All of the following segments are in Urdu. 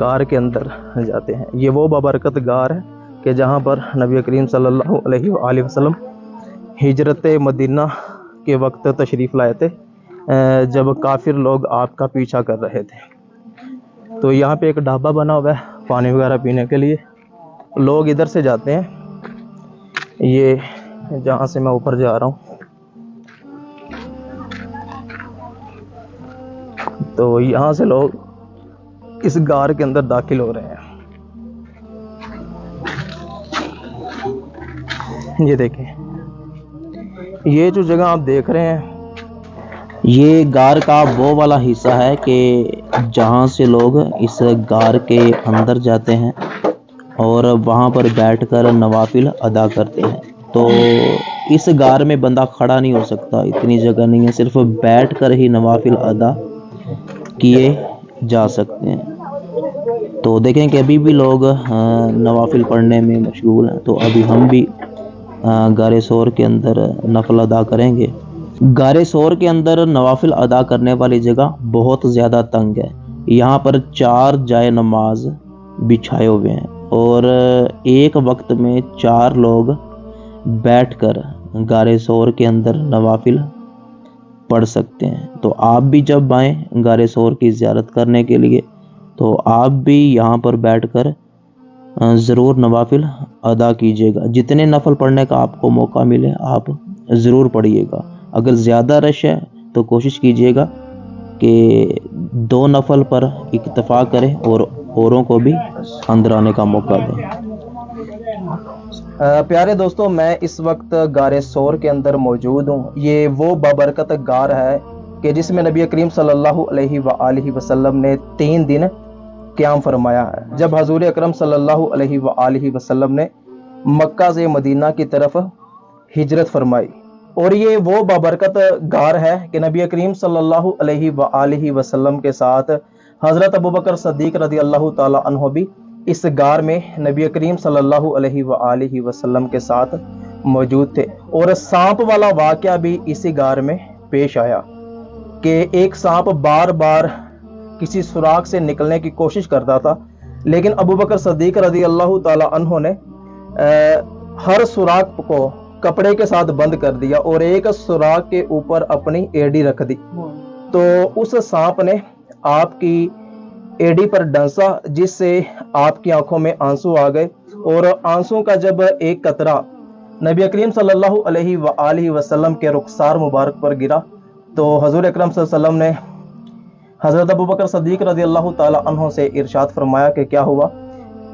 غار کے اندر جاتے ہیں۔ یہ وہ بابرکت غار ہے کہ جہاں پر نبی کریم صلی اللہ علیہ وآلہ وسلم ہجرت مدینہ کے وقت تشریف لائے تھے، جب کافر لوگ آپ کا پیچھا کر رہے تھے۔ تو یہاں پہ ایک ڈھابا بنا ہوا ہے پانی وغیرہ پینے کے لیے، لوگ ادھر سے جاتے ہیں۔ یہ جہاں سے میں اوپر جا رہا ہوں، تو یہاں سے لوگ اس غار کے اندر داخل ہو رہے ہیں۔ یہ دیکھیں، یہ جو جگہ آپ دیکھ رہے ہیں، یہ غار کا وہ والا حصہ ہے کہ جہاں سے لوگ اس غار کے اندر جاتے ہیں اور وہاں پر بیٹھ کر نوافل ادا کرتے ہیں۔ تو اس غار میں بندہ کھڑا نہیں ہو سکتا، اتنی جگہ نہیں ہے، صرف بیٹھ کر ہی نوافل ادا کیے جا سکتے ہیں۔ تو دیکھیں کہ ابھی بھی لوگ نوافل پڑھنے میں مشغول ہیں، تو ابھی ہم بھی غار ثور کے اندر نفل ادا کریں گے۔ غار ثور کے اندر نوافل ادا کرنے والی جگہ بہت زیادہ تنگ ہے۔ یہاں پر 4 جائے نماز بچھائے ہوئے ہیں اور ایک وقت میں 4 لوگ بیٹھ کر غار ثور کے اندر نوافل پڑھ سکتے ہیں۔ تو آپ بھی جب آئیں غار ثور کی زیارت کرنے کے لیے تو آپ بھی یہاں پر بیٹھ کر ضرور نوافل ادا کیجیے گا۔ جتنے نفل پڑھنے کا آپ کو موقع ملے آپ ضرور پڑھیے گا۔ اگر زیادہ رش ہے تو کوشش کیجیے گا کہ 2 نفل پر اکتفا کریں اور اوروں کو بھی اندر آنے کا موقع دیں۔ پیارے دوستوں، میں اس وقت غار ثور کے اندر موجود ہوں۔ یہ وہ بابرکت غار ہے کہ جس میں نبی کریم صلی اللہ علیہ وآلہ وسلم نے 3 دن قیام فرمایا ہے، جب حضور اکرم صلی اللہ علیہ وآلہ وسلم نے مکہ سے مدینہ کی طرف ہجرت فرمائی۔ اور یہ وہ بابرکت غار ہے کہ نبی کریم صلی اللہ علیہ وآلہ وسلم کے ساتھ حضرت ابوبکر صدیق رضی اللہ تعالی عنہ بھی اس غار میں نبی کریم صلی اللہ علیہ وآلہ وسلم کے ساتھ موجود تھے۔ اور سانپ والا واقعہ بھی اسی غار میں پیش آیا کہ ایک سانپ بار بار کسی سوراخ سے نکلنے کی کوشش کرتا تھا، لیکن ابوبکر صدیق رضی اللہ تعالی عنہ نے ہر سوراخ کو کپڑے کے ساتھ بند کر دیا اور ایک سوراخ کے اوپر اپنی ایڑی رکھ دی۔ تو اس سانپ نے آپ کی ایڑی پر ڈنسا، جس سے آپ کی آنکھوں میں آنسو آ گئے، اور آنسو کا جب ایک قطرہ نبی کریم صلی اللہ علیہ وآلہ وسلم کے رخسار مبارک پر گرا تو حضور اکرم صلی اللہ علیہ وسلم نے حضرت ابوبکر صدیق رضی اللہ تعالی عنہ سے ارشاد فرمایا کہ کیا ہوا؟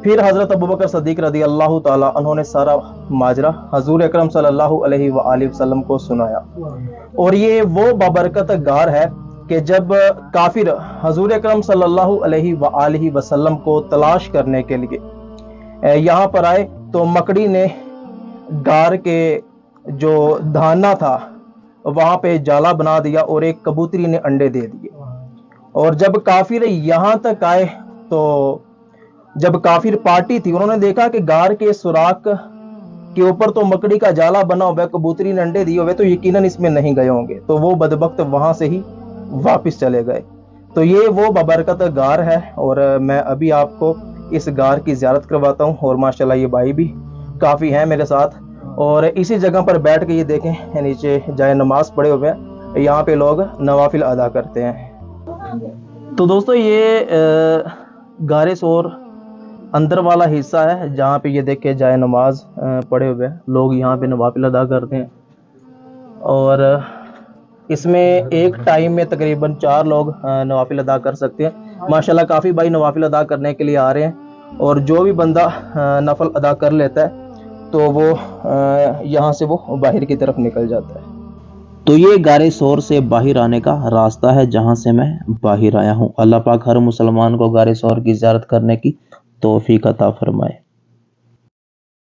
پھر حضرت ابوبکر صدیق رضی اللہ تعالی عنہ نے سارا ماجرا حضور اکرم صلی اللہ علیہ وآلہ وسلم کو سنایا۔ اور یہ وہ بابرکت غار ہے کہ جب کافر حضور اکرم صلی اللہ علیہ وآلہ وسلم کو تلاش کرنے کے لیے یہاں پر آئے تو مکڑی نے غار کے جو دھانا تھا وہاں پہ جالا بنا دیا اور ایک کبوتری نے انڈے دے دیے۔ اور جب کافر یہاں تک آئے تو جب کافر پارٹی تھی، انہوں نے دیکھا کہ غار کے سوراخ کے اوپر تو مکڑی کا جالا بنا ہوا ہے، کبوتری نے انڈے دیے ہوئے، تو یقیناً اس میں نہیں گئے ہوں گے، تو وہ بدبخت وہاں سے ہی واپس چلے گئے۔ تو یہ وہ بابرکت غار ہے اور میں ابھی آپ کو اس غار کی زیارت کرواتا ہوں، اور ماشاءاللہ یہ بھائی بھی کافی ہیں میرے ساتھ، اور اسی جگہ پر بیٹھ کے یہ دیکھیں نیچے جائے نماز پڑے ہوئے ہیں، یہاں پہ لوگ نوافل ادا کرتے ہیں۔ تو دوستو یہ غار ثور اندر والا حصہ ہے جہاں پہ یہ دیکھے جائے نماز پڑھے ہوئے ہیں، لوگ یہاں پہ نوافل ادا کرتے ہیں، اور اس میں ایک ٹائم میں تقریباً 4 لوگ نوافل ادا کر سکتے ہیں۔ ماشاءاللہ کافی بھائی نوافل ادا کرنے کے لیے آ رہے ہیں، اور جو بھی بندہ نفل ادا کر لیتا ہے تو وہ یہاں سے وہ باہر کی طرف نکل جاتا ہے۔ تو یہ غار ثور سے باہر آنے کا راستہ ہے جہاں سے میں باہر آیا ہوں۔ اللہ پاک ہر مسلمان کو غار ثور کی زیارت کرنے کی توفیق عطا فرمائے۔